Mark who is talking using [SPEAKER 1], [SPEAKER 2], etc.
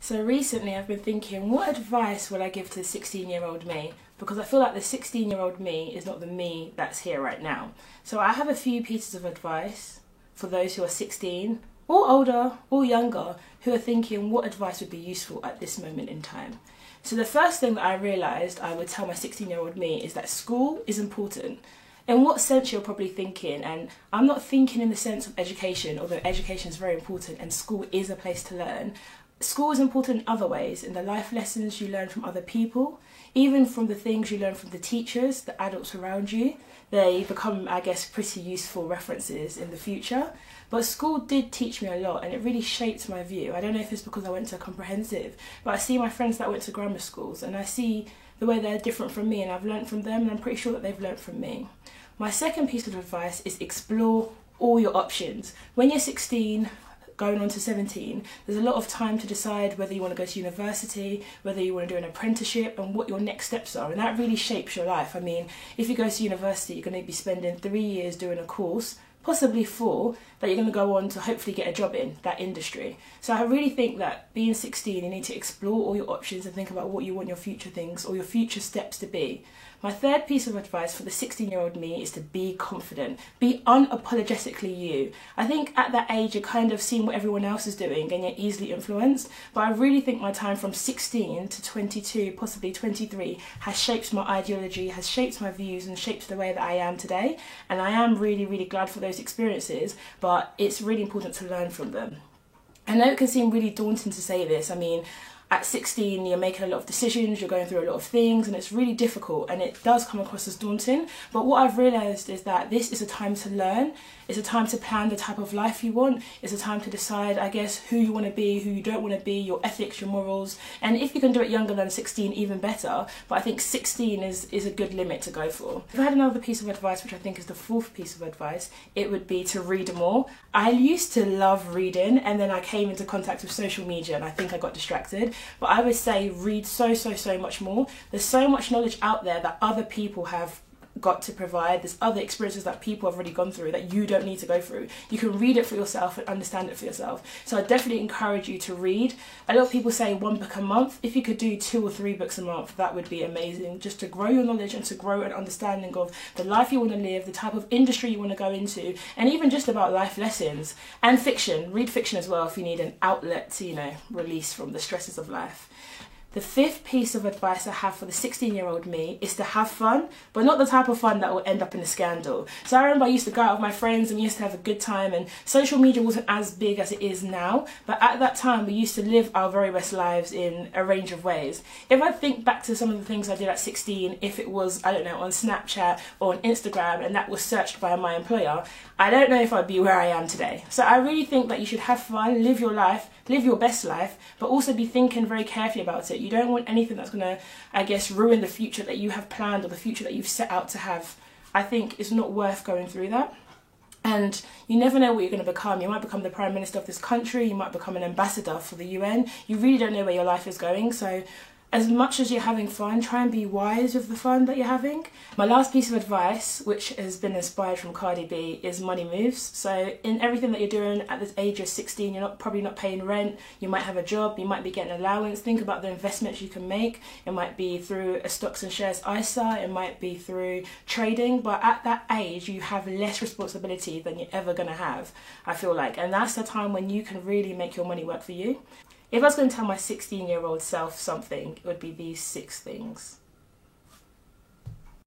[SPEAKER 1] So recently I've been thinking, what advice would I give to the 16-year-old me? Because I feel like the 16-year-old me is not the me that's here right now. So I have a few pieces of advice for those who are 16 or older or younger who are thinking what advice would be useful at this moment in time. So the first thing that I realised I would tell my 16-year-old me is that school is important. In what sense you're probably thinking, and I'm not thinking in the sense of education, although education is very important and school is a place to learn. School is important in other ways, in the life lessons you learn from other people, even from the things you learn from the teachers, the adults around you. They become, I guess, pretty useful references in the future. But school did teach me a lot and it really shaped my view. I don't know if it's because I went to a comprehensive, but I see my friends that went to grammar schools and I see the way they're different from me and I've learnt from them and I'm pretty sure that they've learnt from me. My second piece of advice is explore all your options. When you're 16, going on to 17, there's a lot of time to decide whether you want to go to university, whether you want to do an apprenticeship and what your next steps are, and that really shapes your life. I mean, if you go to university, you're going to be spending 3 years doing a course, possibly 4, that you're going to go on to hopefully get a job in that industry. So I really think that being 16, you need to explore all your options and think about what you want your future things or your future steps to be. My third piece of advice for the 16-year-old me is to be confident. Be unapologetically you. I think at that age you're kind of seeing what everyone else is doing and you're easily influenced, but I really think my time from 16 to 22, possibly 23, has shaped my ideology, has shaped my views and shaped the way that I am today. And I am really, really glad for those experiences, but it's really important to learn from them. I know it can seem really daunting to say this. I mean, at 16 you're making a lot of decisions, you're going through a lot of things and it's really difficult and it does come across as daunting, but what I've realised is that this is a time to learn, it's a time to plan the type of life you want, it's a time to decide, I guess, who you want to be, who you don't want to be, your ethics, your morals, and if you can do it younger than 16, even better, but I think 16 is a good limit to go for. If I had another piece of advice, which I think is the fourth piece of advice, it would be to read more. I used to love reading and then I came into contact with social media and I think I got distracted. But I would say read so much more. There's so much knowledge out there that other people have got to provide. There's other experiences that people have already gone through that you don't need to go through. You can read it for yourself and understand it for yourself. So I definitely encourage you to read. A lot of people say 1 book a month. If you could do 2 or 3 books a month, that would be amazing, just to grow your knowledge and to grow an understanding of the life you want to live, the type of industry you want to go into, and even just about life lessons. And fiction. Read fiction as well if you need an outlet to, release from the stresses of life. The fifth piece of advice I have for the 16-year-old me is to have fun, but not the type of fun that will end up in a scandal. So I remember I used to go out with my friends and we used to have a good time, and social media wasn't as big as it is now, but at that time we used to live our very best lives in a range of ways. If I think back to some of the things I did at 16, if it was, I don't know, on Snapchat or on Instagram and that was searched by my employer, I don't know if I'd be where I am today. So I really think that you should have fun, live your life, live your best life, but also be thinking very carefully about it. You don't want anything that's going to, I guess, ruin the future that you have planned or the future that you've set out to have. I think it's not worth going through that. And you never know what you're going to become. You might become the Prime Minister of this country, you might become an ambassador for the UN. You really don't know where your life is going. So as much as you're having fun, try and be wise with the fun that you're having. My last piece of advice, which has been inspired from Cardi B, is money moves. So in everything that you're doing at this age of 16, you're probably not paying rent, you might have a job, you might be getting an allowance. Think about the investments you can make. It might be through a stocks and shares ISA, it might be through trading, but at that age you have less responsibility than you're ever going to have, I feel like. And that's the time when you can really make your money work for you. If I was going to tell my 16-year-old self something, it would be these 6 things.